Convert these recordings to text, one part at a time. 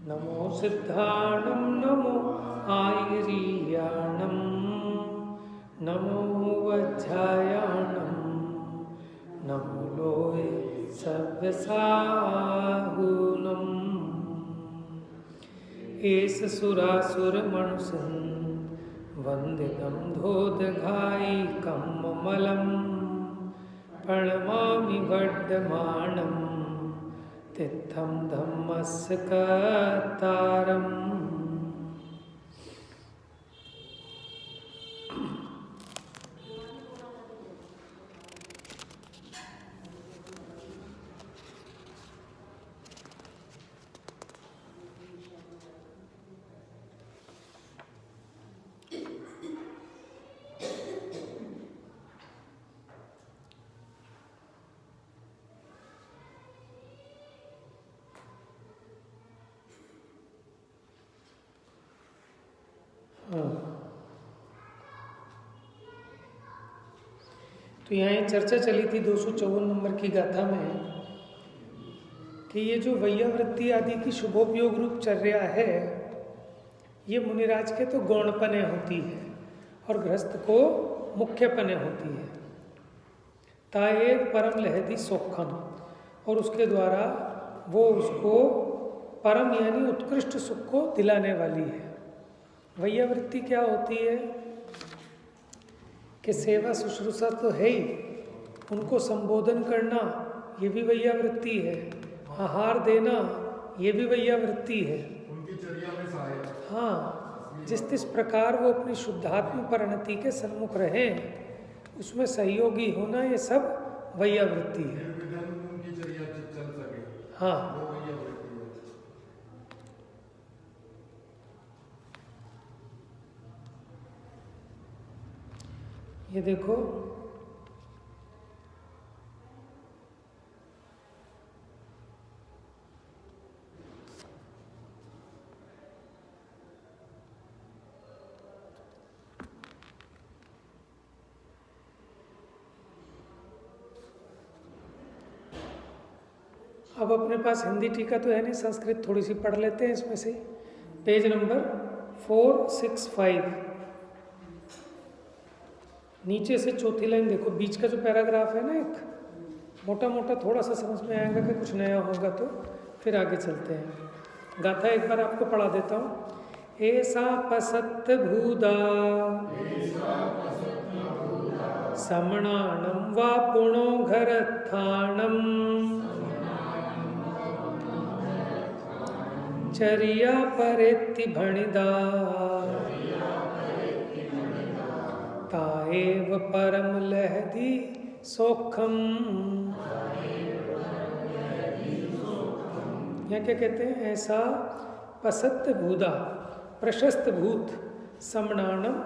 नमो सिद्धाणं नमो आयर्याणं नमो वज्रायाणं नमो लोये सव्यसाहुनम् एष सुरासुरमणुसं वन्दितं धोदघायिकं ममलं प्रणमामि वर्धमानं तित्थं धम्मस्य कर्तारम्। तो यहाँ चर्चा चली थी 254 नंबर की गाथा में कि ये जो वैयावृत्ति आदि की शुभोपयोग रूप चर्या है ये मुनिराज के तो गौणपने होती है और गृहस्थ को मुख्यपने होती है। ताएव परम लहदी सोखम, और उसके द्वारा वो उसको परम यानी उत्कृष्ट सुख को दिलाने वाली है। वैयावृत्ति क्या होती है कि सेवा शुश्रूषा तो है ही, उनको संबोधन करना ये भी वैयावृत्ति है, आहार देना ये भी वैयावृत्ति है, उनकी चर्या में सहायक। हाँ, जिस प्रकार वो अपनी शुद्धात्म परिणति के सन्मुख रहे उसमें सहयोगी होना ये सब वैयावृत्ति है। उनकी चर्या चल सके, हाँ, वो वैयावृत्ति है। ये देखो अब अपने पास हिंदी टीका तो है नहीं, संस्कृत थोड़ी सी पढ़ लेते हैं इसमें से। पेज नंबर 465 नीचे से चौथी लाइन देखो, बीच का जो पैराग्राफ है ना, एक मोटा मोटा थोड़ा सा समझ में आएगा कि कुछ नया होगा, तो फिर आगे चलते हैं। गाथा एक बार आपको पढ़ा देता हूँ। ऐसा पसत्त भूदा समणाणं वा पुणो घरत्थाणं चर्या परेत्ति भणिदा ताएव परम लहदी सोखम। यहाँ क्या कहते हैं? ऐसा पसत्त भूदा, प्रशस्त भूत, समणानम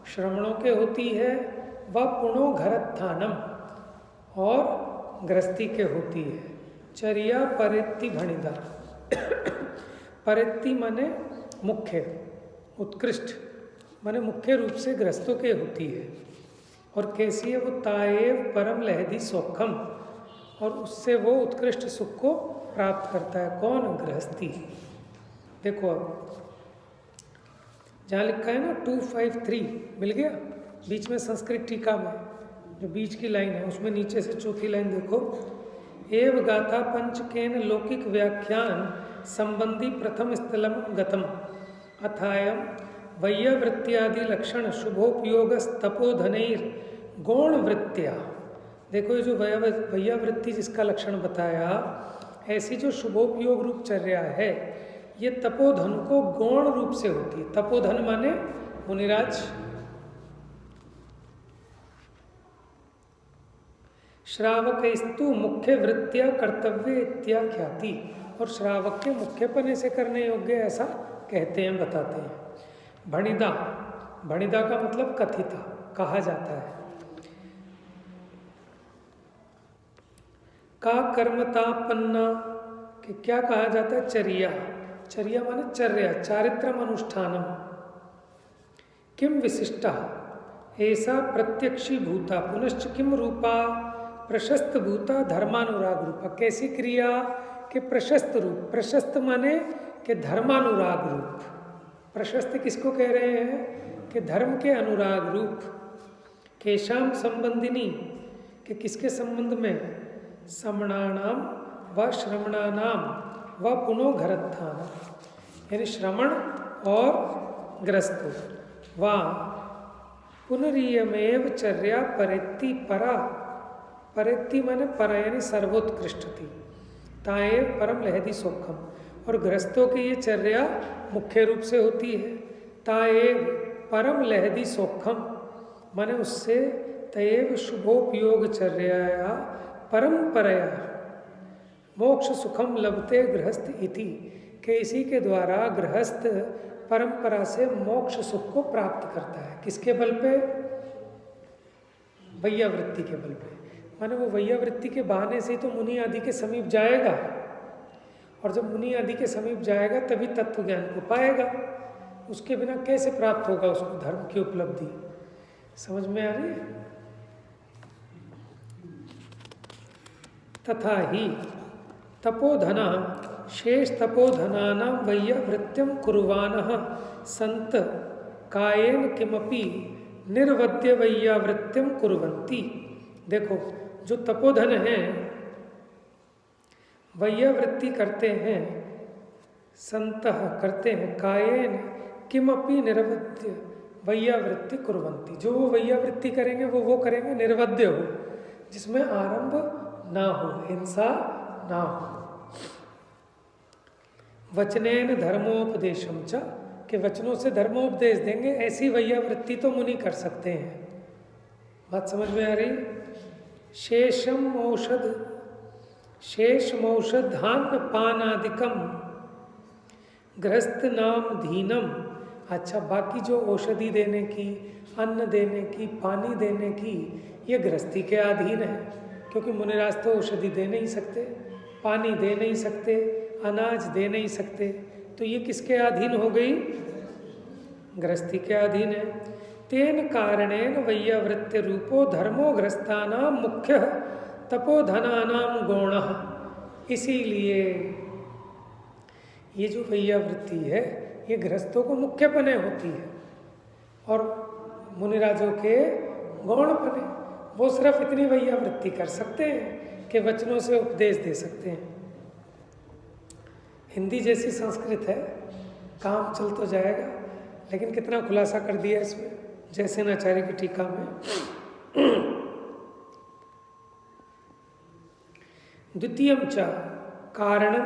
श्रवणों के होती है, व पुणो घरत्थानम और गृहस्थी के होती है, चर्या परेत्ति भणिदा। परेत्ति माने मुख्य, उत्कृष्ट माने मुख्य रूप से गृहस्थों के होती है। और कैसी है वो? ताएव परम लहदी सोखम, और उससे वो उत्कृष्ट सुख को प्राप्त करता है। कौन? गृहस्थी। देखो अब जहाँ लिखा है ना 253 मिल गया बीच में संस्कृत टीका में, जो बीच की लाइन है उसमें नीचे से चौथी लाइन देखो। एव गाथा पंचकेन लौकिक व्याख्यान संबंधी प्रथम स्थलम गतम अथायम वैयावृत्त्यादि लक्षण शुभोपयोग तपोधनैर गौण वृत्त्या। देखो ये जो वैयावृत्ति जिसका लक्षण बताया, ऐसी जो शुभोपयोग रूप चर्या है ये तपोधन को गौण रूप से होती है। तपोधन माने मुनिराज। श्रावकस्तु मुख्य वृत्तिया कर्तव्य इत्याख्याति, और श्रावक के मुख्यपने से करने योग्य ऐसा कहते हैं, बताते हैं। भणिदा, भणिदा का मतलब कथिता, कहा जाता है। का कर्मतापन्ना, कि क्या कहा जाता है? चर्या, चर्या माने चर्या, चारित्रम अनुष्ठानम। किम विशिष्टा ऐसा प्रत्यक्षी भूता पुनश्च किम रूपा प्रशस्त भूता धर्मानुराग रूपा। कैसी क्रिया? कि प्रशस्त रूप, प्रशस्त माने कि धर्मानुराग रूप। प्रशस्त किसको कह रहे हैं? कि धर्म के अनुराग रूप। केशाम संबंधिनी, कि किसके संबंध में? समणानाम व श्रमणानाम व पुनोघरत्थानाम, यानी श्रमण और ग्रस्तों। व पुनरीयमेव चर्या परेत्ति परा, परेत्ति माने परा यानी सर्वोत्कृष्ट थी। ताएव परम लहदी सोखम, और ग्रस्तों की ये चर्या मुख्य रूप से होती है। ताएव परम लहदी सोखम माने उससे तएव शुभोपयोग चर्या परंपराया मोक्ष सुखम लभते गृहस्थ इति, के इसी के द्वारा गृहस्थ परंपरा से मोक्ष सुख को प्राप्त करता है। किसके बल पे? वैयावृत्ति के बल पे। माने वो वैयावृत्ति के बहाने से तो मुनि आदि के समीप जाएगा, और जब मुनि आदि के समीप जाएगा तभी तत्व ज्ञान को पाएगा। उसके बिना कैसे प्राप्त होगा उसको धर्म की उपलब्धि? समझ में आ रही है? तथा ही तपोधन शेष तपोधनानां वैयावृत्तिं कुर्वाणः संत कायेन किमपि निर्वद्य वैयावृत्तिं कुर्वन्ति। देखो, जो तपोधन हैं वैयावृत्ति करते हैं, संतः करते हैं, कायेन किमपि निर्वद्य वैयावृत्ति कुर्वन्ति। जो वो वैयावृत्ति करेंगे वो करेंगे निर्वद्य हो, जिसमें आरंभ ना हो, हिंसा ना हो। वचनेन धर्मोपदेशम च, के वचनों से धर्मोपदेश देंगे, ऐसी वैयावृत्ति तो मुनि कर सकते हैं। बात समझ में आ रही? शेषमौषधान्न पानादिकम गृहस्थ नाम धीनम। अच्छा, बाकी जो औषधि देने की, अन्न देने की, पानी देने की, ये गृहस्थी के अधीन है, क्योंकि मुनिराज तो औषधि दे नहीं सकते, पानी दे नहीं सकते, अनाज दे नहीं सकते, तो ये किसके अधीन हो गई? गृहस्थी के अधीन है। तेन कारणेन वैयावृत्ति रूपो धर्मो गृहस्थानां मुख्य तपोधनानां गौणः। इसीलिए ये जो वैयावृत्ति है ये गृहस्थों को मुख्यपने होती है, और मुनिराजों के गौणपने। वो सिर्फ इतनी वैयावृत्ति कर सकते हैं कि वचनों से उपदेश दे सकते हैं। हिंदी जैसी संस्कृत है, काम चल तो जाएगा, लेकिन कितना खुलासा कर दिया इसमें जयसेनाचार्य की टीका में। द्वितीयम च कारणम,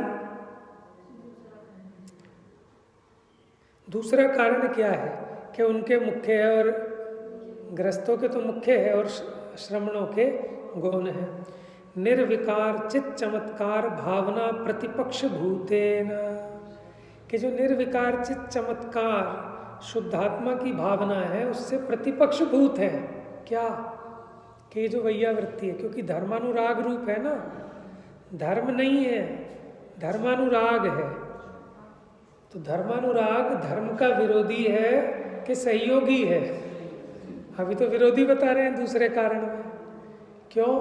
दूसरा कारण क्या है कि उनके मुख्य है, और गृहस्थों के तो मुख्य है और श्रमणों के गौण है। निर्विकार चित चमत्कार भावना प्रतिपक्ष भूतेन, कि जो निर्विकार चित चमत्कार शुद्धात्मा की भावना है उससे प्रतिपक्ष भूत है। क्या? कि जो वैयावृत्ति है, क्योंकि धर्मानुराग रूप है ना, धर्म नहीं है, धर्मानुराग है। तो धर्मानुराग धर्म का विरोधी है कि सहयोगी है? अभी तो विरोधी बता रहे हैं दूसरे कारण में। क्यों?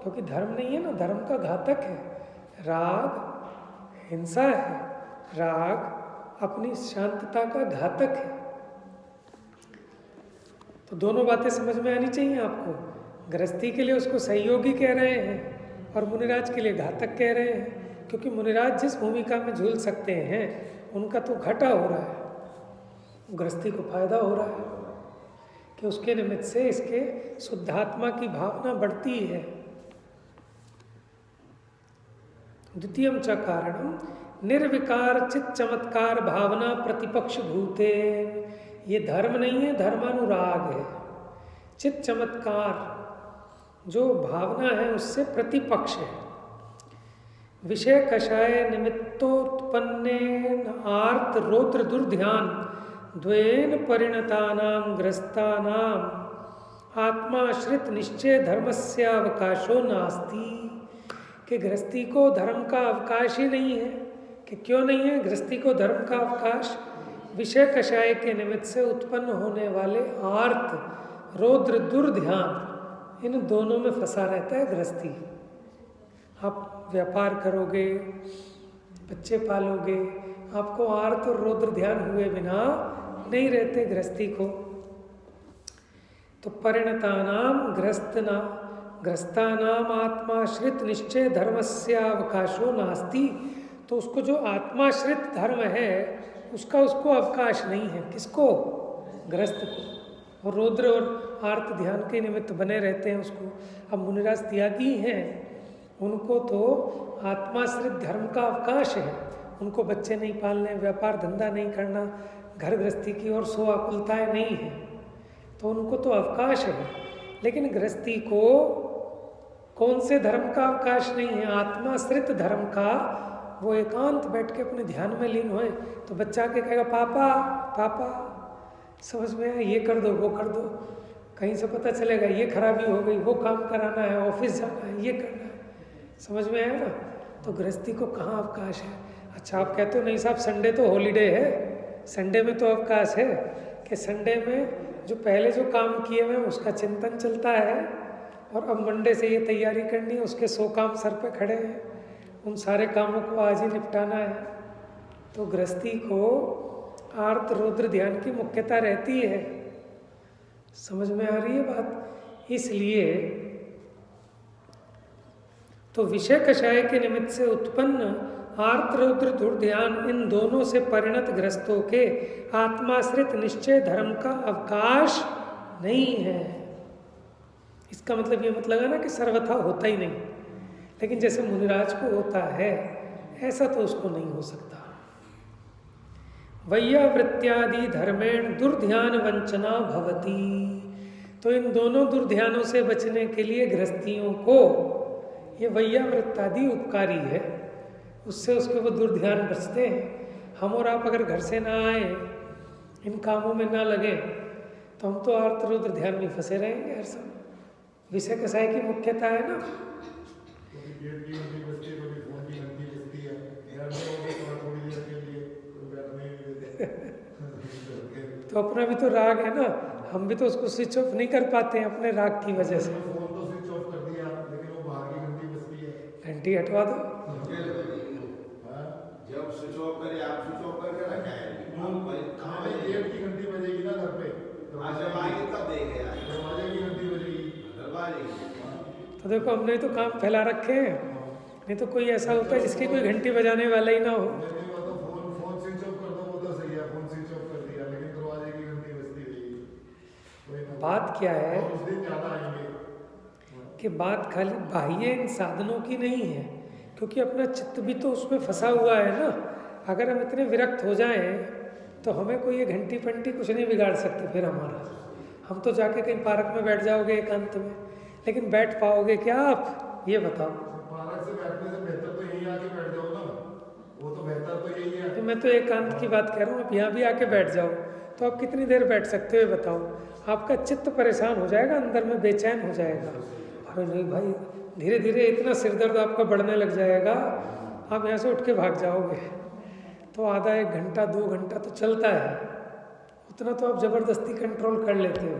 क्योंकि धर्म नहीं है ना, धर्म का घातक है। राग हिंसा है, राग अपनी शांतता का घातक है। तो दोनों बातें समझ में आनी चाहिए आपको। गृहस्थी के लिए उसको सहयोगी कह रहे हैं और मुनिराज के लिए घातक कह रहे हैं, क्योंकि मुनिराज जिस भूमिका में झूल सकते हैं उनका तो घाटा हो रहा है, गृहस्थी को फायदा हो रहा है कि उसके निमित्त से इसके शुद्धात्मा की भावना बढ़ती है। द्वितीयम च कारणम निर्विकार चित चमत्कार भावना प्रतिपक्ष भूते। ये धर्म नहीं है, धर्मानुराग है। चित चमत्कार जो भावना है उससे प्रतिपक्ष है। विषय कषाय निमित्तोत्पन्नेन आर्त रौद्र दुर्ध्यान द्वेन परिणतानां ग्रस्तानां आत्माश्रित निश्चय धर्मस्यावकाशो नास्ति। कि गृहस्थी को धर्म का अवकाश ही नहीं है। कि क्यों नहीं है गृहस्थी को धर्म का अवकाश? विषय कषाय के निमित्त से उत्पन्न होने वाले आर्त रौद्र दुर्ध्यान, इन दोनों में फंसा रहता है गृहस्थी। आप व्यापार करोगे, बच्चे पालोगे, आपको आर्त और रौद्र ध्यान हुए बिना नहीं रहते गृहस्थी को। तो परिणतानाम ग्रस्तानाम आत्माश्रित निश्चय धर्मस्यावकाशो नास्ति। तो उसको जो आत्माश्रित धर्म है उसको अवकाश नहीं है। किसको? ग्रस्त को। और रौद्र और आर्त ध्यान के निमित्त बने रहते हैं उसको। अब मुनिराज त्यागी हैं, उनको तो आत्माश्रित धर्म का अवकाश है। उनको बच्चे नहीं पालने, व्यापार धंधा नहीं करना, घर गृहस्थी की ओर सो आकुलताएँ नहीं है, तो उनको तो अवकाश है। लेकिन गृहस्थी को कौन से धर्म का अवकाश नहीं है? आत्माश्रित धर्म का। वो एकांत बैठ के अपने ध्यान में लीन होए तो बच्चा के कहेगा पापा पापा, समझ में आया, ये कर दो वो कर दो। कहीं से पता चलेगा ये खराबी हो गई, वो काम कराना है, ऑफिस जाना है, ये करना है, समझ में आया ना। तो गृहस्थी को कहाँ अवकाश है? अच्छा आप कहते हो नहीं साहब संडे तो हॉलीडे है, संडे में तो अवकाश है कि संडे में जो पहले जो काम किए हुए उसका चिंतन चलता है और अब मंडे से ये तैयारी करनी है, उसके 100 काम सर पे खड़े हैं, उन सारे कामों को आज ही निपटाना है। तो गृहस्थी को आर्त रौद्र ध्यान की मुख्यता रहती है। समझ में आ रही है बात? इसलिए तो विषय कषाय के निमित्त से उत्पन्न आर्त रौद्र ध्यान इन दोनों से परिणत ग्रस्तों के आत्माश्रित निश्चय धर्म का अवकाश नहीं है। इसका मतलब ये मत लगा ना कि सर्वथा होता ही नहीं, लेकिन जैसे मुनिराज को होता है ऐसा तो उसको नहीं हो सकता। वैयावृत्त्यादि धर्मेण दुर्ध्यान वंचना भवती। तो इन दोनों दुर्ध्यानों से बचने के लिए गृहस्थियों को ये वैयावृत्तादि उपकारी है, उससे उसके वो दुर्ध्यान बचते हैं। हम और आप अगर घर से ना आए, इन कामों में ना लगे, तो हम तो आर्त रौद्र ध्यान में फंसे रहेंगे हर समय। विषय कसाय की मुख्यता है ना। तो अपना भी तो राग है ना, हम भी तो उसको स्विच ऑफ नहीं कर पाते हैं अपने राग की वजह से। फोन तो स्विच ऑफ कर दिया, लेकिन वो बाहर की घंटी बजती है। घंटी हटवा दो। जब स्विच ऑफ करे आप स्विच ऑफ करके रखा है। कहाँ पे गेट की घंटी बजेगी ना घर पे, जब आएंगे तब देखे दरवाजे की घंटी बजेगी। दरवाजे तो देखो हमने तो काम फैला रखे हैं, नहीं तो कोई ऐसा होता है जिसकी कोई घंटी बजाने वाला ही ना हो। फोन स्विच ऑफ कर दो वो तो सही है, फोन स्विच ऑफ कर दिया, लेकिन दरवाजे की घंटी बजती रहेगी। बात क्या है उस दिन ज्यादा आएंगे कि बात खाली बाह्य इन साधनों की नहीं है, क्योंकि अपना चित्त भी तो उसमें फंसा हुआ है ना। अगर हम इतने विरक्त हो जाएं तो हमें कोई ये घंटी पंटी कुछ नहीं बिगाड़ सकते फिर हमारा। हम तो जाके कहीं पार्क में बैठ जाओगे एकांत में, लेकिन बैठ पाओगे क्या आप? ये बताओ। पार्क से बैठने से बेहतर तो यहीं आके बैठ जाओ ना, वो तो बेहतर तो यही है। तो मैं तो एकांत की बात कह रहा हूँ, आप यहाँ भी आके बैठ जाओ तो आप कितनी देर बैठ सकते हो बताओ? आपका चित्त परेशान हो जाएगा, अंदर में बेचैन हो जाएगा। अरे नहीं भाई, धीरे धीरे इतना सिरदर्द आपका बढ़ने लग जाएगा, आप यहाँ से उठ के भाग जाओगे। तो आधा 1 घंटा 2 घंटा तो चलता है, उतना तो आप ज़बरदस्ती कंट्रोल कर लेते हो,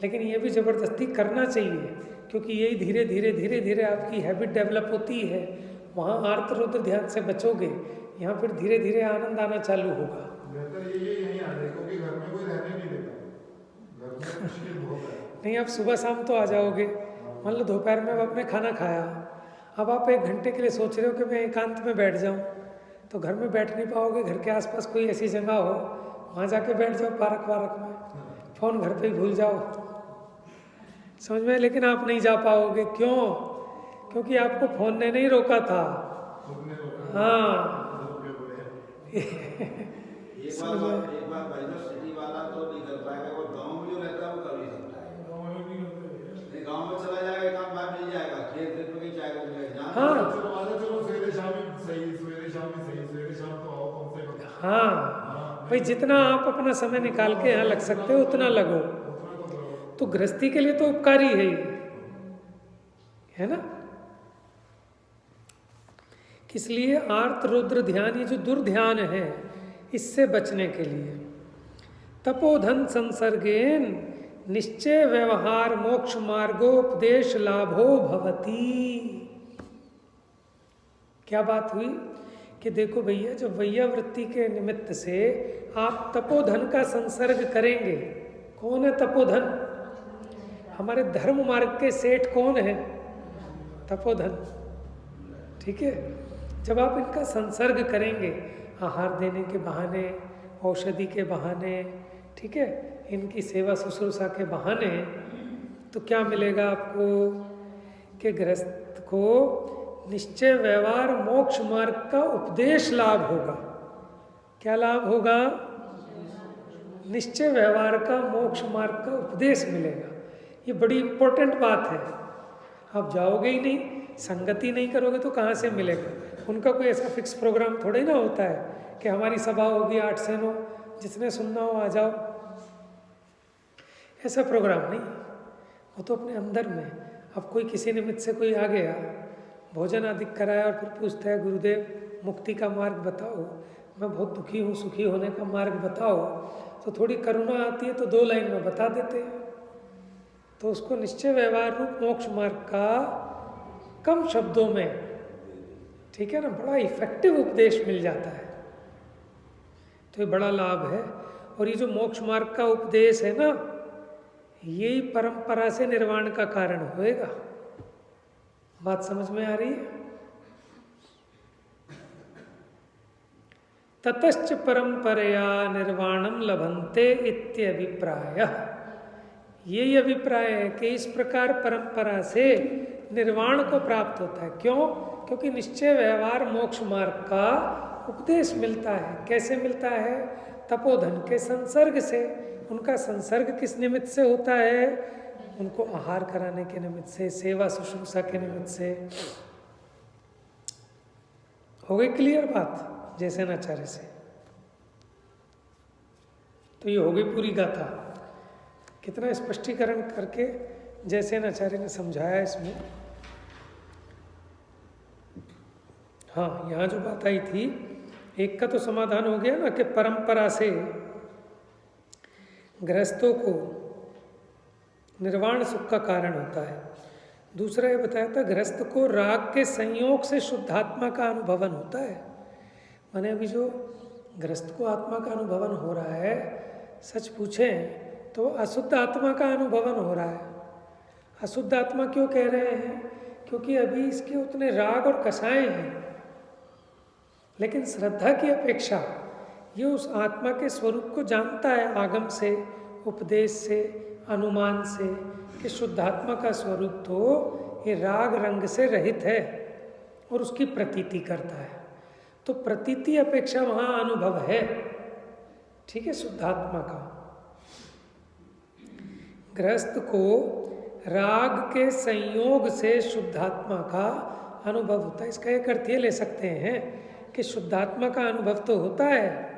लेकिन ये भी ज़बरदस्ती करना चाहिए, क्योंकि यही धीरे धीरे धीरे धीरे आपकी हैबिट डेवलप होती है। वहाँ आर्त रौद्र ध्यान से बचोगे, यहाँ फिर धीरे धीरे आनंद आना चालू होगा। बेहतर ये यहीं आ जाए, क्योंकि घर में कोई रहने नहीं देता, घर में मुश्किल बहुत है। नहीं, आप सुबह शाम तो आ जाओगे। मान लो दोपहर में अब आपने खाना खाया, अब आप 1 घंटे के लिए सोच रहे हो कि मैं एकांत में बैठ जाऊं, तो घर में बैठ नहीं पाओगे। घर के आसपास कोई ऐसी जगह हो, वहाँ जाके बैठ जाओ पार्क वार्क में, फ़ोन घर पे ही भूल जाओ, समझ में। लेकिन आप नहीं जा पाओगे, क्यों? क्योंकि आपको फ़ोन ने नहीं रोका था। हाँ एक बार भाई जो सिटी वाला तो नहीं कर पाएगा, वो गांव में जो रहता है वो कर ही सकता है। नहीं गांव में चला जाएगा, काम बात मिल जाएगा, खेत में कहीं जाएगा मिलेगा। हाँ चलो सवेरे शाम ही सही, सवेरे शाम ही सही, सवेरे शाम तो आओ कम से कम। हाँ भाई, जितना आप अपना समय निकाल के यहाँ लग सकते हो उतना लगो। तो गृहस्थी के लिए तो उपकारी है ये, है ना। इसलिए आर्त रौद्र ध्यान, ये जो दुर्ध्यान है, इससे बचने के लिए तपोधन संसर्गेन निश्चय व्यवहार मोक्ष मार्गोपदेश लाभो भवती। क्या बात हुई कि देखो भैया, जब वैया वृत्ति के निमित्त से आप तपोधन का संसर्ग करेंगे, कौन है तपोधन? हमारे धर्म मार्ग के सेठ कौन है? तपोधन। ठीक है, जब आप इनका संसर्ग करेंगे आहार देने के बहाने, औषधि के बहाने, ठीक है, इनकी सेवा शुश्रूषा के बहाने, तो क्या मिलेगा आपको? कि गृहस्थ को निश्चय व्यवहार मोक्ष मार्ग का उपदेश लाभ होगा। क्या लाभ होगा? निश्चय व्यवहार का मोक्ष मार्ग का उपदेश मिलेगा। ये बड़ी इंपॉर्टेंट बात है। आप जाओगे ही नहीं, संगति नहीं करोगे तो कहाँ से मिलेगा? उनका कोई ऐसा फिक्स प्रोग्राम थोड़े ना होता है कि हमारी सभा होगी 8 से 9, जिसने सुनना हो आ जाओ। ऐसा प्रोग्राम नहीं, वो तो अपने अंदर में। अब कोई किसी निमित्त से कोई आ गया, भोजन आदि कराया और फिर पूछता है गुरुदेव मुक्ति का मार्ग बताओ, मैं बहुत दुखी हूँ, सुखी होने का मार्ग बताओ, तो थोड़ी करुणा आती है तो 2 लाइन में बता देते हैं। तो उसको निश्चय व्यवहार रूप मोक्ष मार्ग का कम शब्दों में, ठीक है ना, बड़ा इफेक्टिव उपदेश मिल जाता है। तो ये बड़ा लाभ है। और ये जो मोक्ष मार्ग का उपदेश है ना, यही परंपरा से निर्वाण का कारण होएगा। बात समझ में आ रही है? ततश्च परंपरया निर्वाणम लभन्ते इत्यभिप्रायः। यही अभिप्राय है कि इस प्रकार परंपरा से निर्वाण को प्राप्त होता है। क्यों? क्योंकि निश्चय व्यवहार मोक्ष मार्ग का उपदेश मिलता है। कैसे मिलता है? तपोधन के संसर्ग से। उनका संसर्ग किस निमित्त से होता है? उनको आहार कराने के निमित्त से, सेवा शुश्रूषा के निमित्त से। हो गई क्लियर बात जैसेनाचार्य से? तो ये हो गई पूरी गाथा। कितना स्पष्टीकरण करके जैसेनाचार्य ने समझाया इसमें। हाँ, यहाँ जो बात आई थी, एक का तो समाधान हो गया ना कि परंपरा से गृहस्थों को निर्वाण सुख का कारण होता है। दूसरा ये बताया था, गृहस्थ को राग के संयोग से शुद्धात्मा का अनुभवन होता है। माने अभी जो गृहस्थ को आत्मा का अनुभवन हो रहा है, सच पूछें तो अशुद्ध आत्मा का अनुभवन हो रहा है। अशुद्ध आत्मा क्यों कह रहे हैं? क्योंकि अभी इसके उतने राग और कसाएं हैं। लेकिन श्रद्धा की अपेक्षा ये उस आत्मा के स्वरूप को जानता है, आगम से, उपदेश से, अनुमान से, कि शुद्धात्मा का स्वरूप तो ये राग रंग से रहित है और उसकी प्रतीति करता है। तो प्रतीति अपेक्षा वहाँ अनुभव है, ठीक है, शुद्धात्मा का। गृहस्थ को राग के संयोग से शुद्धात्मा का अनुभव होता है। इसका एक अर्थ ये ले सकते हैं कि शुद्धात्मा का अनुभव तो होता है,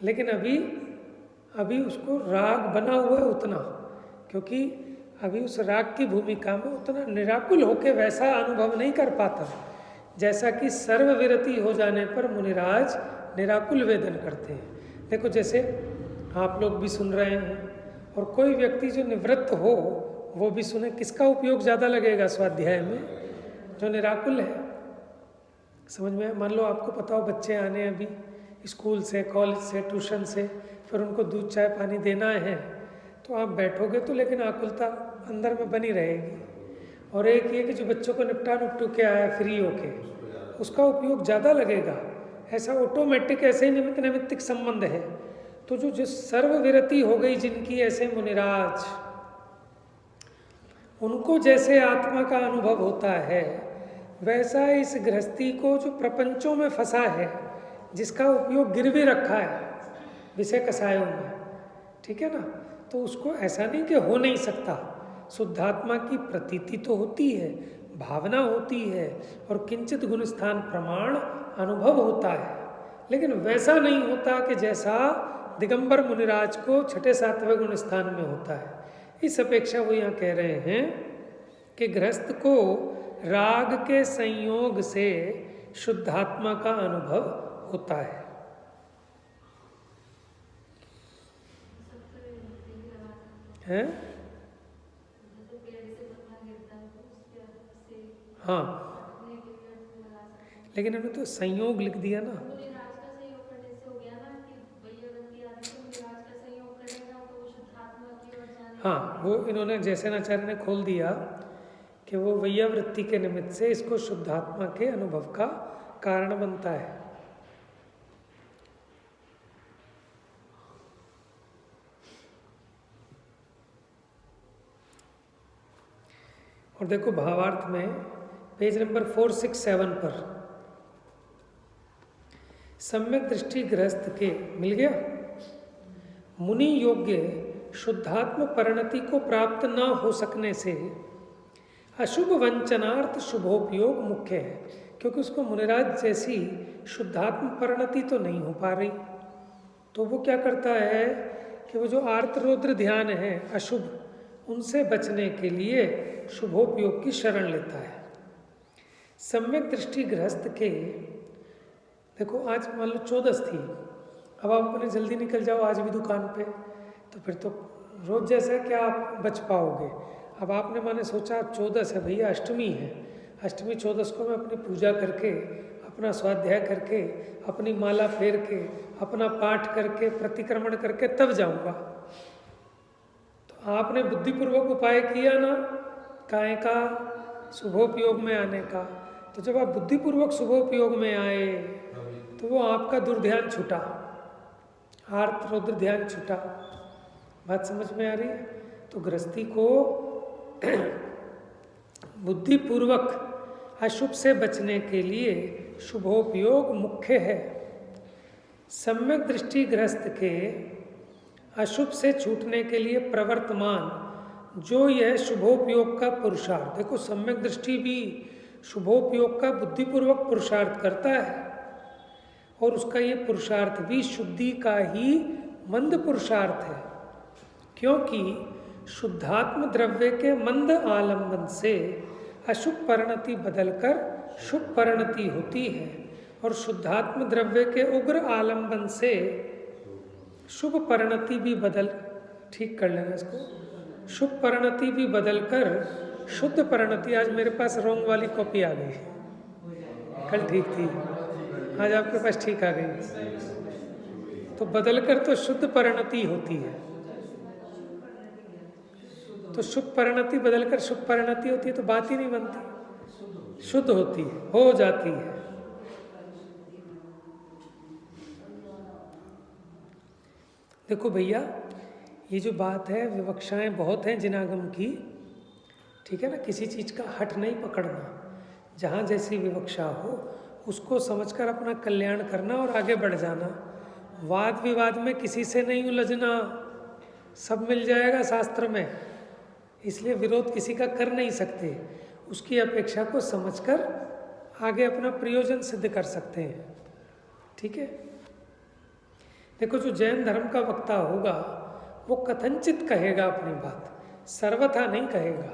लेकिन अभी उसको राग बना हुआ है उतना, क्योंकि अभी उस राग की भूमिका में उतना निराकुल होकर वैसा अनुभव नहीं कर पाता, जैसा कि सर्वविरति हो जाने पर मुनिराज निराकुल वेदन करते हैं। देखो, जैसे आप लोग भी सुन रहे हैं और कोई व्यक्ति जो निवृत्त हो वो भी सुने, किसका उपयोग ज़्यादा लगेगा स्वाध्याय में? जो निराकुल है। समझ में? मान लो आपको पता हो बच्चे आने अभी स्कूल से, कॉलेज से, ट्यूशन से, फिर उनको दूध चाय पानी देना है, तो आप बैठोगे तो लेकिन आकुलता अंदर में बनी रहेगी। और एक ये कि जो बच्चों को निपटू के आया फ्री होके, उसका उपयोग ज़्यादा लगेगा। ऐसा ऑटोमेटिक ऐसे ही निमित्तिक संबंध है। तो जो सर्वविरति हो गई जिनकी, ऐसे मुनिराज, उनको जैसे आत्मा का अनुभव होता है, वैसा इस गृहस्थी को जो प्रपंचों में फंसा है, जिसका उपयोग गिरवी रखा है विषय कसायों में, ठीक है ना, तो उसको ऐसा नहीं कि हो नहीं सकता। शुद्धात्मा की प्रतीति तो होती है, भावना होती है और किंचित गुणस्थान प्रमाण अनुभव होता है, लेकिन वैसा नहीं होता कि जैसा दिगंबर मुनिराज को छठे सातवें गुण स्थान में होता है। इस अपेक्षा वो यहाँ कह रहे हैं कि गृहस्थ को राग के संयोग से शुद्धात्मा का अनुभव होता है। हैं? हाँ, लेकिन इन्होंने तो संयोग लिख दिया ना। मुनिराज का संयोग करने से हो गया ना कि वैयावृत्ति आदि को मुनिराज का संयोग करेगा तो वो शुद्धात्मा की ओर जाने। हाँ, वो इन्होंने जैसेनाचार्य ने खोल दिया कि वो वैयावृत्ति के निमित्त से इसको शुद्धात्मा के अनुभव का कारण बनता है। और देखो भावार्थ में पेज नंबर 467 पर सम्यक दृष्टि गृहस्थ के मिल गया। मुनि योग्य शुद्धात्म परिणति को प्राप्त न हो सकने से अशुभ वंचनार्थ शुभोपयोग मुख्य है, क्योंकि उसको मुनिराज जैसी शुद्धात्म परिणति तो नहीं हो पा रही। तो वो क्या करता है कि वो जो आर्त रौद्र ध्यान है अशुभ, उनसे बचने के लिए शुभोपयोग की शरण लेता है। सम्यक दृष्टि गृहस्थ के, देखो आज मान लो 14 थी, अब आप अपने जल्दी निकल जाओ आज भी दुकान पे, तो फिर तो रोज जैसा क्या आप बच पाओगे। अब आपने माने सोचा 14 है भैया, अष्टमी है, अष्टमी 14 को मैं अपनी पूजा करके, अपना स्वाध्याय करके, अपनी माला फेर के, अपना पाठ करके, प्रतिक्रमण करके तब जाऊंगा। तो आपने बुद्धिपूर्वक उपाय किया ना काय का, शुभोपयोग में आने का। तो जब आप बुद्धिपूर्वक शुभोपयोग में आए तो वो आपका दुर्ध्यान छूटा, आर्त रौद्र ध्यान छूटा। बात समझ में आ रही है? तो गृहस्थी को बुद्धिपूर्वक अशुभ से बचने के लिए शुभोपयोग मुख्य है। सम्यक दृष्टि गृहस्थ के अशुभ से छूटने के लिए प्रवर्तमान जो यह शुभोपयोग का पुरुषार्थ, देखो सम्यक दृष्टि भी शुभोपयोग का बुद्धिपूर्वक पुरुषार्थ करता है, और उसका ये पुरुषार्थ भी शुद्धि का ही मंद पुरुषार्थ है, क्योंकि शुद्धात्म द्रव्य के मंद आलंबन से अशुभ परिणति बदलकर शुभ परिणति होती है, और शुद्धात्म द्रव्य के उग्र आलंबन से शुभ परिणति भी ठीक कर लेना इसको, शुभ परिणति भी बदलकर शुद्ध परिणति। आज मेरे पास रॉन्ग वाली कॉपी आ गई, कल ठीक थी, आज आपके पास ठीक आ गई। तो बदलकर तो शुद्ध परिणति होती है, तो शुभ परिणति बदलकर शुभ परिणति होती है, तो बात ही नहीं बनती, शुद्ध होती है, हो जाती है। देखो भैया, ये जो बात है, विवक्षाएं बहुत हैं जिनागम की, ठीक है ना। किसी चीज़ का हट नहीं पकड़ना, जहाँ जैसी विवक्षा हो उसको समझकर अपना कल्याण करना और आगे बढ़ जाना। वाद विवाद में किसी से नहीं उलझना, सब मिल जाएगा शास्त्र में, इसलिए विरोध किसी का कर नहीं सकते। उसकी अपेक्षा को समझकर आगे अपना प्रयोजन सिद्ध कर सकते हैं, ठीक है। देखो, जो जैन धर्म का वक्ता होगा वो कथनचित कहेगा अपनी बात, सर्वथा नहीं कहेगा,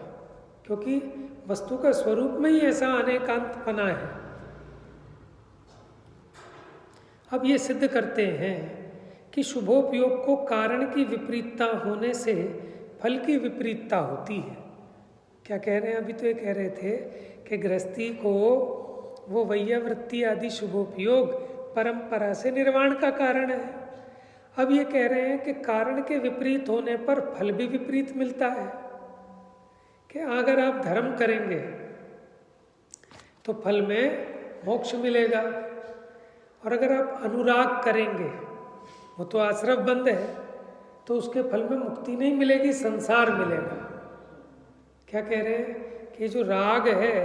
क्योंकि वस्तु का स्वरूप में ही ऐसा अनेकांतपना है। अब ये सिद्ध करते हैं कि शुभोपयोग को कारण की विपरीतता होने से फल की विपरीतता होती है। क्या कह रहे हैं? अभी तो ये कह रहे थे कि गृहस्थी को वो वैयावृत्ति आदि शुभोपयोग परंपरा से निर्वाण का कारण है। अब ये कह रहे हैं कि कारण के विपरीत होने पर फल भी विपरीत मिलता है, कि अगर आप धर्म करेंगे तो फल में मोक्ष मिलेगा, और अगर आप अनुराग करेंगे, वो तो आश्रव बंद है, तो उसके फल में मुक्ति नहीं मिलेगी, संसार मिलेगा। क्या कह रहे हैं कि जो राग है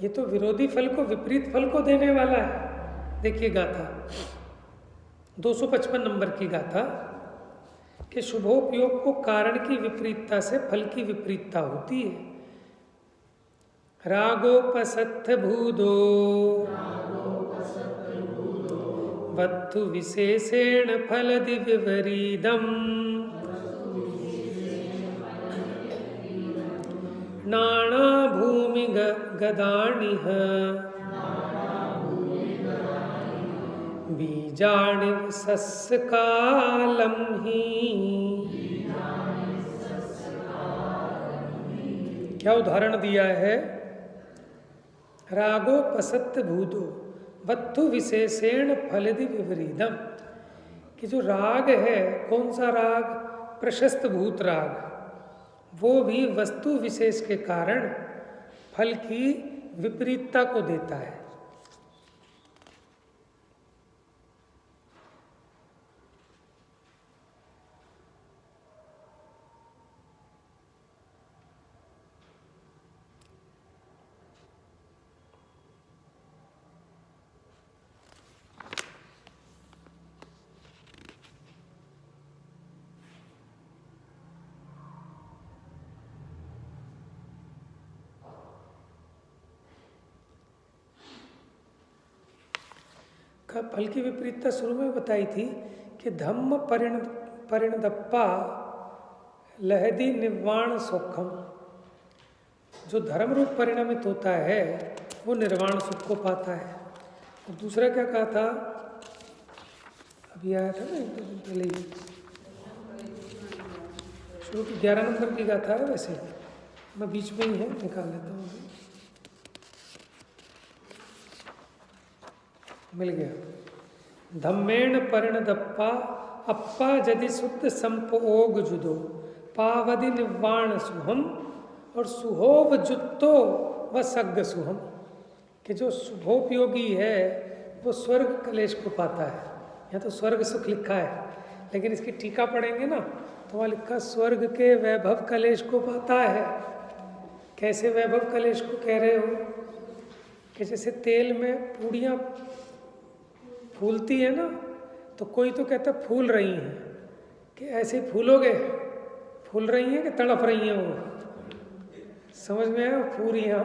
ये तो विरोधी फल को, विपरीत फल को देने वाला है। देखिए गाथा 255 नंबर की गाथा, कि शुभोपयोग को कारण की विपरीतता से फल की विपरीतता होती है। रागोपसत्थ भूदो वत्तु विशेषेण फलदि विपरीदम् नाना भूमि गदानिह बीजाणि सस्कालम ही। क्या उदाहरण दिया है? रागो पसत्त भूदो, वत्तु विशेषेण फलदि विपरीतम, कि जो राग है, कौन सा राग? प्रशस्त भूत राग, वो भी वस्तु विशेष के कारण फल की विपरीतता को देता है। फल की विपरीतता शुरू में बताई थी कि धम्म परिणदप्पा लहदी निर्वाण सौखम, जो धर्म रूप परिणमित होता है वो निर्वाण सुख को पाता है। और दूसरा क्या कहा था, अभी आया था ना एक दो दिन पहले ही, शुरू की 11 नंबर की गाथा है, वैसे मैं बीच में ही है, निकाल लेता हूँ, मिल गया। धम्मेण परिणदप्पा अप्पा यदि शुद्ध संपोग जुदो पावदि निवाण सुहम, और सुहोव जुत्तो व सग्ग सुहम, कि जो शुभोपयोगी है वो स्वर्ग कलेश को पाता है। यहाँ तो स्वर्ग सुख लिखा है, लेकिन इसकी टीका पढ़ेंगे ना तो वहाँ लिखा स्वर्ग के वैभव कलेश को पाता है। कैसे वैभव कलेश को कह रहे हो? कि जैसे तेल में पूड़ियाँ फूलती है ना, तो कोई तो कहता फूल रही हैं, कि ऐसे फूलोगे, फूल रही हैं कि तड़प रही हैं वो, समझ में आया? पूरियाँ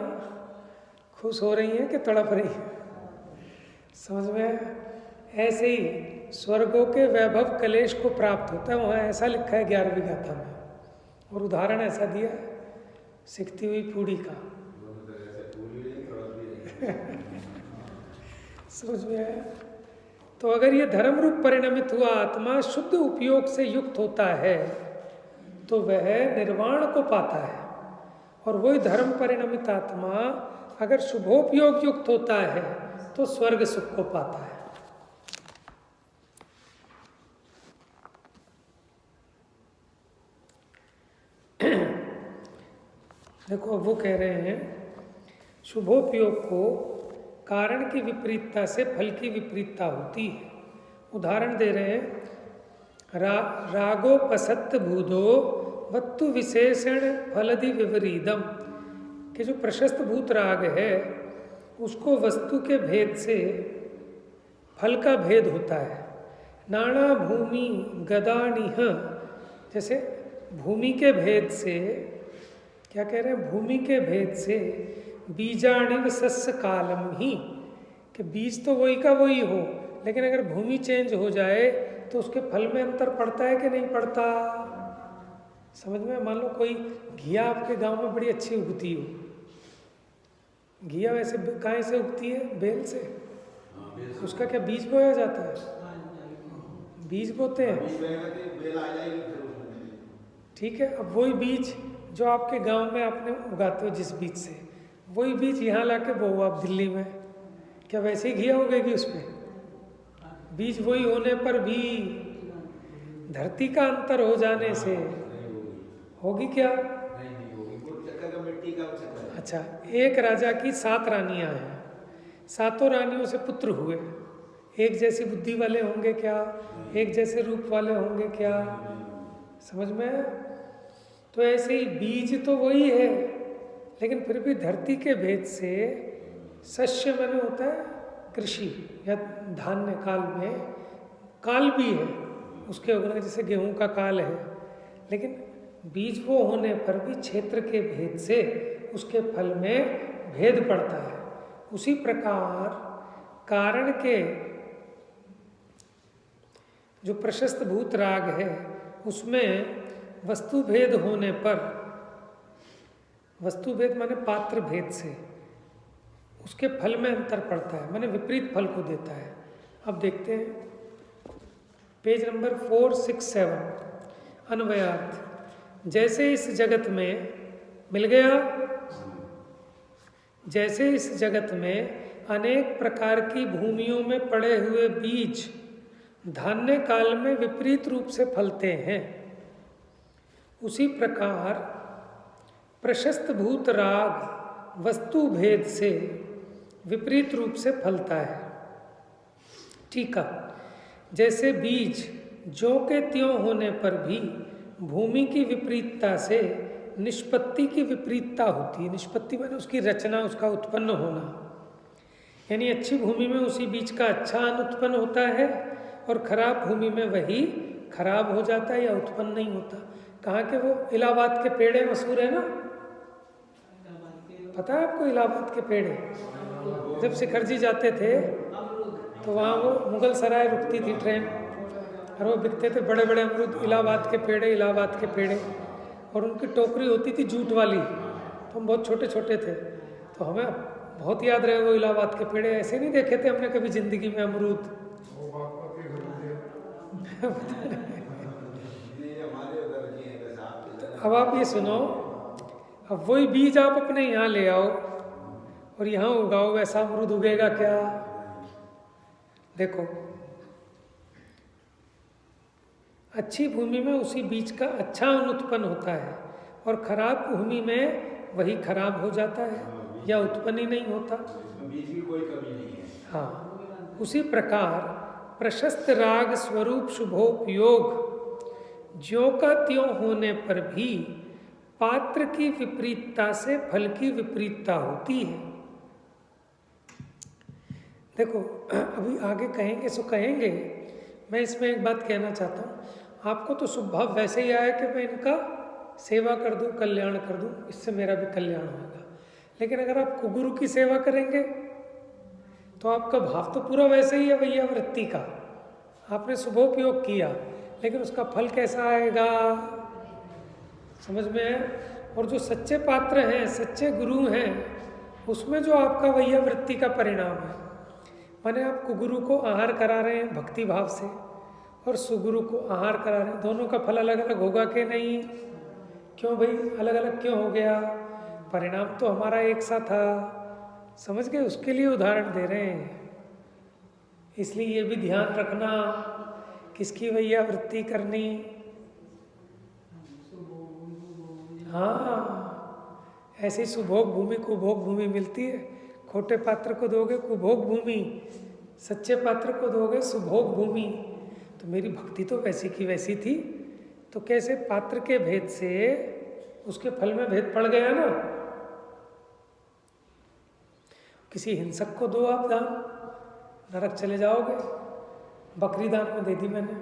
खुश हो रही हैं कि तड़प रही हैं, समझ में आया? ऐसे ही स्वर्गों के वैभव कलेश को प्राप्त होता है, वहाँ ऐसा लिखा है 11वीं गाथा में, और उदाहरण ऐसा दिया है सिकती हुई पूड़ी का। समझ में आया? तो अगर ये धर्म रूप परिणमित हुआ आत्मा शुद्ध उपयोग से युक्त होता है तो वह निर्वाण को पाता है, और वही धर्म परिणमित आत्मा अगर शुभोपयोग युक्त होता है तो स्वर्ग सुख को पाता है। देखो अब वो कह रहे हैं शुभोपयोग को कारण की विपरीतता से फल की विपरीतता होती है। उदाहरण दे रहे हैं, रागोपसत्त भूदो वत्तु विशेषण फलदि विपरीतम, कि जो प्रशस्त भूत राग है उसको वस्तु के भेद से फल का भेद होता है। नाना भूमि गदानिह, जैसे भूमि के भेद से, क्या कह रहे हैं? भूमि के भेद से बीजाणिव सस्य कालम ही, कि बीज तो वही का वही हो, लेकिन अगर भूमि चेंज हो जाए तो उसके फल में अंतर पड़ता है कि नहीं पड़ता? समझ में? मान लो कोई घिया आपके गांव में बड़ी अच्छी उगती हो, घिया वैसे कहाँ से उगती है? बेल से। उसका क्या बीज बोया जाता है? बीज बोते हैं, ठीक है। अब वही बीज जो आपके गांव में आपने उगाते हो जिस बीज से, वही बीज यहाँ लाके बोओ आप दिल्ली में, क्या वैसे ही घिया उगेगी उस पर? बीज वही होने पर भी धरती का अंतर हो जाने से होगी क्या? अच्छा, एक राजा की 7 रानियां हैं, 7 रानियों से पुत्र हुए, एक जैसी बुद्धि वाले होंगे क्या? एक जैसे रूप वाले होंगे क्या? समझ में? तो ऐसे ही बीज तो वही है, लेकिन फिर भी धरती के भेद से शस्य माने होता है कृषि या धान्य काल में, काल भी है उसके उगने, जैसे गेहूं का काल है, लेकिन बीज वो होने पर भी क्षेत्र के भेद से उसके फल में भेद पड़ता है। उसी प्रकार कारण के जो प्रशस्त भूत राग है उसमें वस्तु भेद होने पर, वस्तु भेद माने पात्र भेद से उसके फल में अंतर पड़ता है, माने विपरीत फल को देता है। अब देखते हैं पेज नंबर 467, अन्वयार्थ। जैसे इस जगत में, मिल गया, जैसे इस जगत में अनेक प्रकार की भूमियों में पड़े हुए बीज धान्य काल में विपरीत रूप से फलते हैं, उसी प्रकार प्रशस्त भूत राग वस्तु भेद से विपरीत रूप से फलता है। टीका, जैसे बीज ज्यों के त्यों होने पर भी भूमि की विपरीतता से निष्पत्ति की विपरीतता होती है। निष्पत्ति माने उसकी रचना, उसका उत्पन्न होना, यानी अच्छी भूमि में उसी बीज का अच्छा अन्न उत्पन्न होता है और खराब भूमि में वही खराब हो जाता है या उत्पन्न नहीं होता। कहाँ के वो इलाहाबाद के पेड़े मशहूर है ना, पता है आपको इलाहाबाद के पेड़े? जब शिखर जी जाते थे तो वहाँ वो मुगल सराय रुकती थी ट्रेन और वो बिकते थे बड़े बड़े अमरूद, इलाहाबाद के पेड़े, इलाहाबाद के पेड़े, और उनकी टोकरी होती थी जूट वाली। तो हम बहुत छोटे छोटे थे तो हमें बहुत याद रहे वो इलाहाबाद के पेड़े। ऐसे नहीं देखे थे हमने कभी जिंदगी में अमरूद। अब आप ये सुनो, अब वही बीज आप अपने यहाँ ले आओ और यहाँ उगाओ, वैसा अमरूद उगेगा क्या? देखो, अच्छी भूमि में उसी बीज का अच्छा अन्न उत्पन्न होता है और खराब भूमि में वही खराब हो जाता है या उत्पन्न ही नहीं होता। बीज की कोई कमी नहीं है। हाँ, उसी प्रकार प्रशस्त राग स्वरूप शुभोपयोग ज्यों का त्यों होने पर भी पात्र की विपरीतता से फल की विपरीतता होती है। देखो, अभी आगे कहेंगे सो कहेंगे, मैं इसमें एक बात कहना चाहता हूँ। आपको तो स्वभाव वैसे ही आया कि मैं इनका सेवा कर दूं, कल्याण कर दूं, इससे मेरा भी कल्याण होगा। लेकिन अगर आप कुगुरु की सेवा करेंगे तो आपका भाव तो पूरा वैसे ही है भैया, वृत्ति का। आपने शुभोपयोग किया लेकिन उसका फल कैसा आएगा, समझ में है? और जो सच्चे पात्र हैं, सच्चे गुरु हैं, उसमें जो आपका वैया वृत्ति का परिणाम है, माने आप कुगुरु को आहार करा रहे हैं भक्ति भाव से और सुगुरु को आहार करा रहे हैं, दोनों का फल अलग अलग होगा कि नहीं? क्यों भाई अलग अलग क्यों हो गया? परिणाम तो हमारा एक सा था, समझ गए? उसके लिए उदाहरण दे रहे हैं। इसलिए ये भी ध्यान रखना, किसकी भैया वृत्ति करनी। हाँ, ऐसी सुभोग भूमि कुभोग भूमि मिलती है। खोटे पात्र को दोगे कुभोग भूमि, सच्चे पात्र को दोगे सुभोग भूमि। तो मेरी भक्ति तो वैसी की वैसी थी, तो कैसे पात्र के भेद से उसके फल में भेद पड़ गया ना। किसी हिंसक को दो आप दान, नरक चले जाओगे। बकरी दान में दे दी मैंने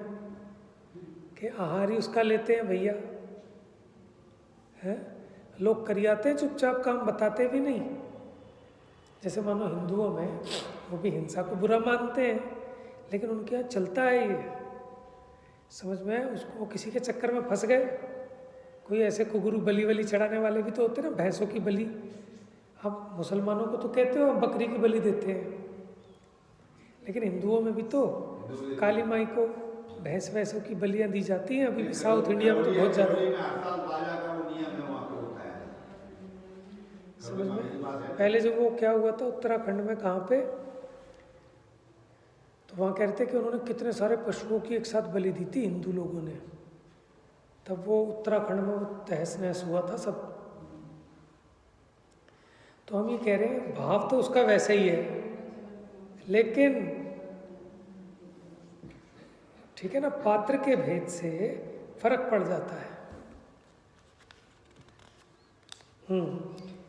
कि आहार ही उसका लेते हैं भैया, है? लोग करियाते हैं चुपचाप, काम बताते भी नहीं। जैसे मानो हिंदुओं में वो भी हिंसा को बुरा मानते हैं, लेकिन उनके यहाँ चलता है ये, समझ में? उसको किसी के चक्कर में फंस गए। कोई ऐसे कुगुरु बलि वली चढ़ाने वाले भी तो होते हैं ना, भैंसों की बलि। अब मुसलमानों को तो कहते हो आप बकरी की बलि देते हैं, लेकिन हिंदुओं में भी तो काली माई को भैंस वैसों की बलियां दी जाती हैं। अभी भी साउथ इंडिया में तो बहुत ज़्यादा, समझ में? पहले जब वो क्या हुआ था उत्तराखंड में, कहाँ पे, तो वहाँ कहते हैं कि उन्होंने कितने सारे पशुओं की एक साथ बलि दी थी हिंदू लोगों ने। तब वो उत्तराखंड में वो तहस नहस हुआ था सब। तो हम ये कह रहे हैं भाव तो उसका वैसा ही है, लेकिन ठीक है ना, पात्र के भेद से फर्क पड़ जाता है।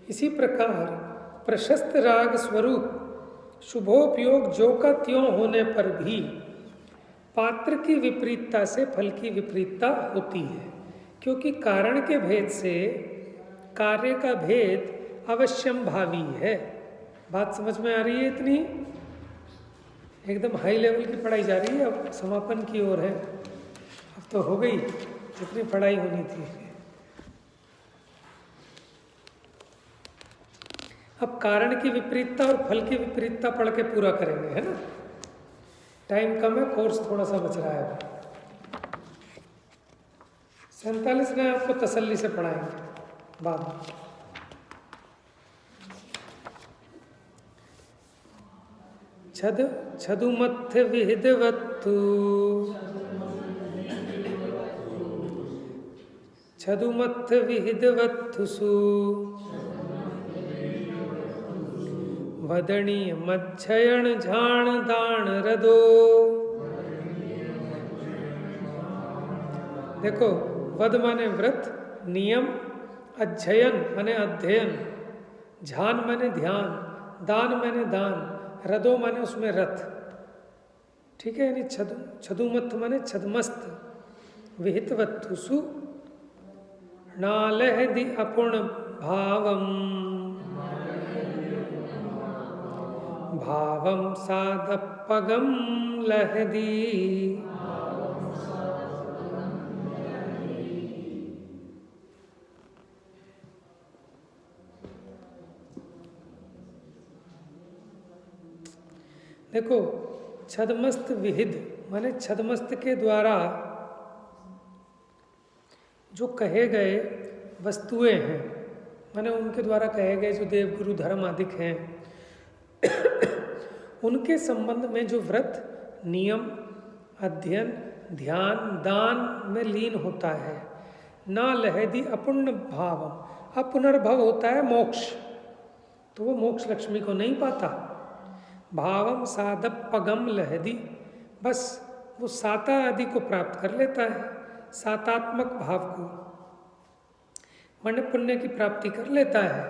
इसी प्रकार प्रशस्त राग स्वरूप शुभोपयोग जो का त्यों होने पर भी पात्र की विपरीतता से फल की विपरीतता होती है, क्योंकि कारण के भेद से कार्य का भेद अवश्यम भावी है। बात समझ में आ रही है? इतनी एकदम हाई लेवल की पढ़ाई जा रही है, अब समापन की ओर है। अब तो हो गई जितनी पढ़ाई होनी थी। अब कारण की विपरीतता और फल की विपरीतता पढ़ के पूरा करेंगे, है ना? टाइम कम है, कोर्स थोड़ा सा बच रहा है अभी। 47 में आपको तसल्ली से पढ़ाएंगे बाद में। छद छदुमत्थ विहितवत्तु छदुमत्थ विहितवत्थुसु वदनीय मच्छयण झाण दाण रदो। देखो, वद माने व्रत, नियम, अध्ययन माने अध्ययन, झान माने ध्यान, दान माने दान, रदो माने उसमें रथ। ठीक है, यानी छदुमत्थ माने छदमस्त, विहितवत्थुसु नालहदि अपूर्ण भावम भावम सादपगम लहदी। देखो, छदमस्त विहिद माने छदमस्त के द्वारा जो कहे गए वस्तुएं हैं, माने उनके द्वारा कहे गए जो देवगुरु धर्म आदिक हैं, उनके संबंध में जो व्रत, नियम, अध्ययन, ध्यान, दान में लीन होता है। ना लहदी अपुण्य भावम, अपुनर्भव होता है मोक्ष, तो वो मोक्ष लक्ष्मी को नहीं पाता। भावम सादपगम लहदी, बस वो साता आदि को प्राप्त कर लेता है, सातात्मक भाव को, मन पुण्य की प्राप्ति कर लेता है,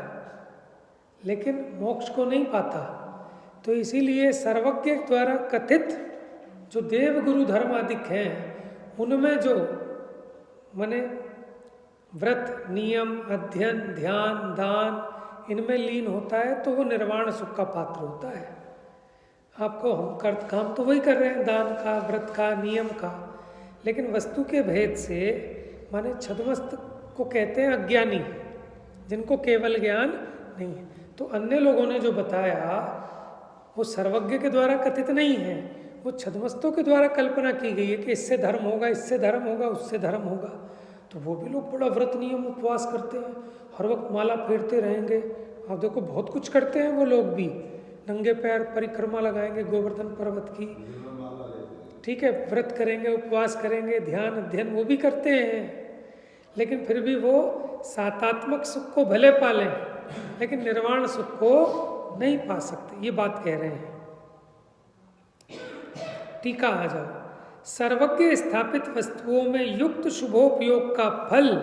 लेकिन मोक्ष को नहीं पाता। तो इसीलिए सर्वज्ञ द्वारा कथित जो देव गुरु धर्म आदिक हैं, उनमें जो माने व्रत, नियम, अध्ययन, ध्यान, दान, इनमें लीन होता है, तो वो निर्वाण सुख का पात्र होता है। आपको हम काम तो वही कर रहे हैं, दान का, व्रत का, नियम का, लेकिन वस्तु के भेद से माने छदमस्त को कहते हैं अज्ञानी, जिनको केवल ज्ञान नहीं है। तो अन्य लोगों ने जो बताया वो सर्वज्ञ के द्वारा कथित नहीं है, वो छदमस्तों के द्वारा कल्पना की गई है कि इससे धर्म होगा, इससे धर्म होगा, उससे धर्म होगा। तो वो भी लोग बड़ा व्रत, नियम, उपवास करते हैं, हर वक्त माला फेरते रहेंगे। आप देखो, बहुत कुछ करते हैं वो लोग भी, नंगे पैर परिक्रमा लगाएंगे गोवर्धन पर्वत की, ठीक है, व्रत करेंगे, उपवास करेंगे, ध्यान, अध्ययन वो भी करते हैं, लेकिन फिर भी वो सातात्मक सुख को भले पालें, लेकिन निर्वाण सुख को नहीं पा सकते, ये बात कह रहे हैं। टीका आ जाओ। सर्वज्ञ स्थापित वस्तुओं में युक्त शुभोपयोग का फल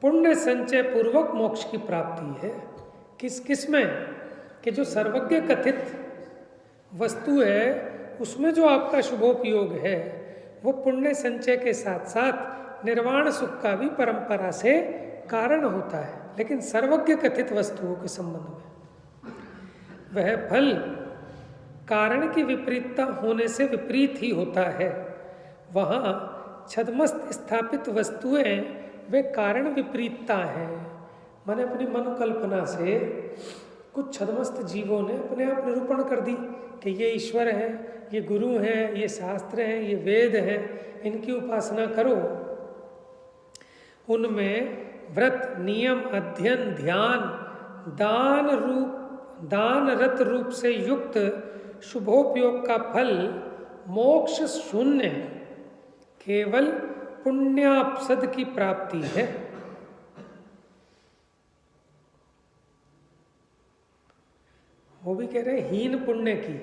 पुण्य संचय पूर्वक मोक्ष की प्राप्ति है। किस किस में? कि जो सर्वज्ञ कथित वस्तु है उसमें जो आपका शुभोपयोग है वो पुण्य संचय के साथ साथ निर्वाण सुख का भी परंपरा से कारण होता है। लेकिन सर्वज्ञ कथित वस्तुओं के संबंध में वह फल कारण की विपरीतता होने से विपरीत ही होता है। वहाँ छदमस्त स्थापित वस्तुएं वे कारण विपरीतता हैं। मैंने अपनी मनोकल्पना से कुछ छदमस्त जीवों ने अपने आप निरूपण कर दी कि ये ईश्वर हैं, ये गुरु हैं, ये शास्त्र हैं, ये वेद हैं, इनकी उपासना करो। उनमें व्रत, नियम, अध्ययन, ध्यान, दान रत रूप से युक्त शुभोपयोग का फल मोक्ष शून्य केवल पुण्यापसद की प्राप्ति है। वो भी कह रहे हैं हीन पुण्य की,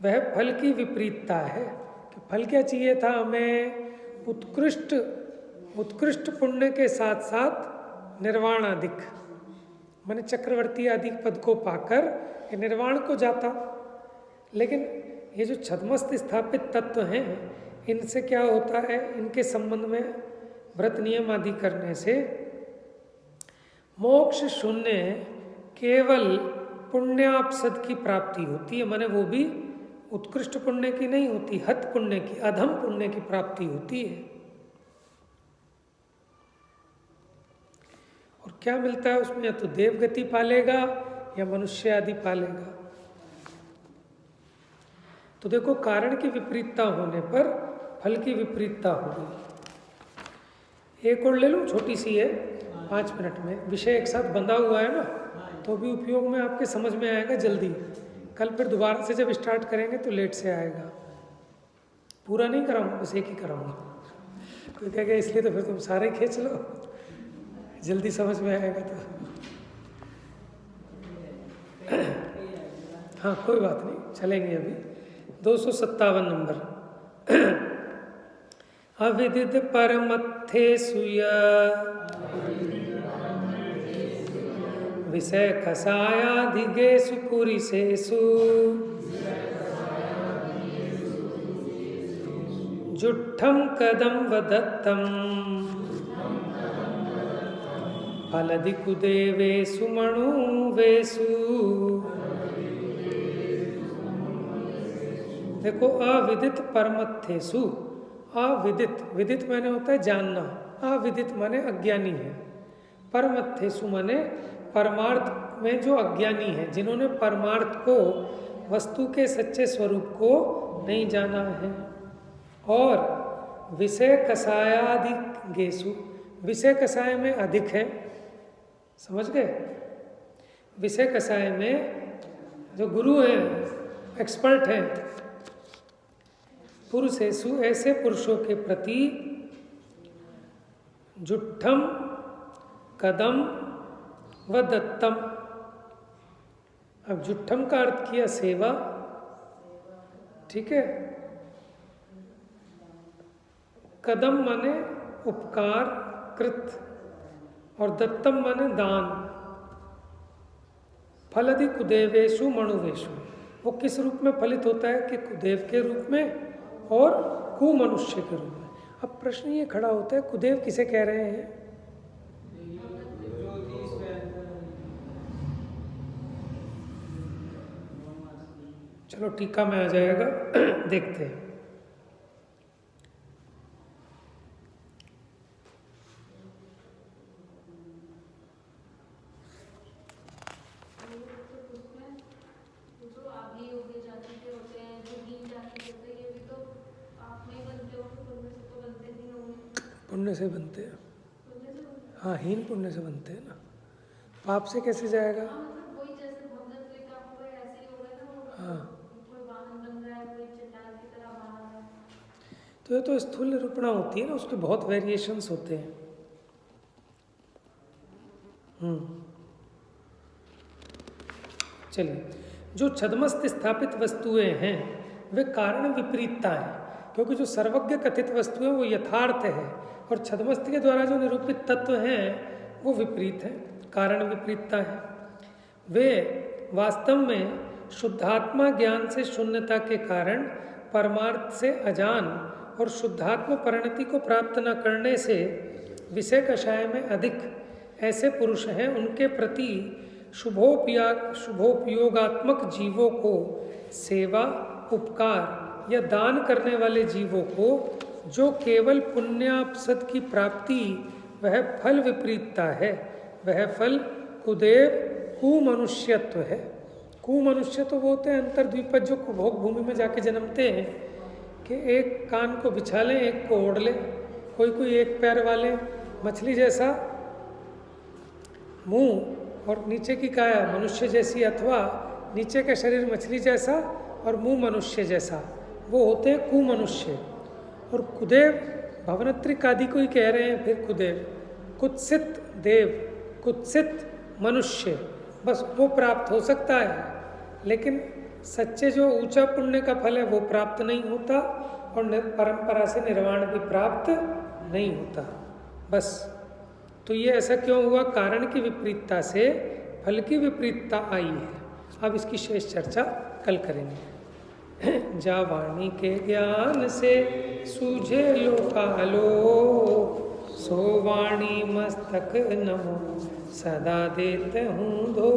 वह फल की विपरीतता है। कि फल क्या चाहिए था हमें? उत्कृष्ट पुण्य के साथ साथ निर्वाण आदिक, माने चक्रवर्ती आदि पद को पाकर ये निर्वाण को जाता। लेकिन ये जो छदमस्त स्थापित तत्व हैं इनसे क्या होता है? इनके संबंध में व्रत नियम आदि करने से मोक्ष शून्य केवल पुण्यापसद की प्राप्ति होती है। माने वो भी उत्कृष्ट पुण्य की नहीं होती, हत पुण्य की, अधम पुण्य की प्राप्ति होती है। और क्या मिलता है उसमें? या तो देवगति पालेगा या मनुष्य आदि पालेगा। तो देखो, कारण की विपरीतता होने पर फल की विपरीतता हो गई। एक और ले लो, छोटी सी है, 5 मिनट में। विषय एक साथ बंधा हुआ है ना, तो भी उपयोग में आपके समझ में आएगा जल्दी। कल फिर दोबारा से जब स्टार्ट करेंगे तो लेट से आएगा। पूरा नहीं कराऊंगा, बस एक ही कराऊंगा। कोई कहेगा इसलिए तो फिर तुम सारे खींच लो, जल्दी समझ में आएगा तो। हाँ कोई बात नहीं, चलेंगे अभी। 257 नंबर। अविदित परमत्थे सुय विषय कसायाधिगेषु पुरिषेषु जुट्ठं कदं वदत्तं फलदिकुदेवेषु मणुवेषु। देखो, अविदित परमत्थेषु, अविदित, विदित माने होता है जानना, अविदित माने अज्ञानी है, परमत्थेषु माने परमार्थ में जो अज्ञानी है, जिन्होंने परमार्थ को, वस्तु के सच्चे स्वरूप को नहीं जाना है। और विषय कसायादिगेषु, विषय कसाय में अधिक है, समझ गए? विषय कसाय में जो गुरु हैं, एक्सपर्ट हैं, पुरुषेषु, ऐसे पुरुषों के प्रति जुट्ठम कदम व दत्तम। अब जुट्ठम का अर्थ किया सेवा, ठीक है। कदम माने उपकार कृत और दत्तम माने दान। फलदि कुदेवेशु मणुवेशु, वो किस रूप में फलित होता है कि कुदेव के रूप में और कुमनुष्य के रूप में। अब प्रश्न ये खड़ा होता है, कुदेव किसे कह रहे हैं? चलो टीका में आ जाएगा, देखते हैं। पुण्य से बनते हैं, हाँ, हीन पुण्य से बनते हैं ना, पाप से कैसे जाएगा? हाँ, तो ये तो स्थूल निरूपणा होती है ना, उसके बहुत वेरिएशंस होते हैं। चलिए, जो छद्मस्थ स्थापित वस्तुएं हैं वे कारण विपरीतता है, क्योंकि जो सर्वज्ञ कथित वस्तु है वो यथार्थ है और छद्मस्थ के द्वारा जो निरूपित तत्व हैं वो विपरीत है, कारण विपरीतता है। वे वास्तव में शुद्धात्मा ज्ञान से शून्यता के कारण परमार्थ से अजान और शुद्धात्म परिणति को प्राप्त न करने से विषय कषाय में अधिक ऐसे पुरुष हैं, उनके प्रति शुभोपयोगात्मक जीवों को, सेवा, उपकार या दान करने वाले जीवों को जो केवल पुण्यापसद की प्राप्ति, वह फल विपरीतता है, वह फल कुदेव कुमनुष्यत्व है। कुमनुष्य तो वो होते हैं अंतर्द्वीपज, जो कुभोग भूमि में जाके जन्मते हैं कि एक कान को बिछा लें, एक को ओढ़ लें, कोई एक पैर वाले, मछली जैसा मुंह और नीचे की काया मनुष्य जैसी, अथवा नीचे का शरीर मछली जैसा और मुंह मनुष्य जैसा, वो होते हैं कुमनुष्य। और कुदेव भवनत्रिक आदि को ही कह रहे हैं फिर कुदेव, कुत्सित देव, कुत्सित मनुष्य, बस वो प्राप्त हो सकता है, लेकिन सच्चे जो ऊंचा पुण्य का फल है वो प्राप्त नहीं होता और परंपरा से निर्वाण भी प्राप्त नहीं होता। बस, तो ये ऐसा क्यों हुआ? कारण की विपरीतता से फल की विपरीतता आई है। अब इसकी शेष चर्चा कल करेंगे। जा वाणी के ज्ञान से सूझे लोकालोक, सो वाणी मस्तक नमो सदा देते हूँ धो।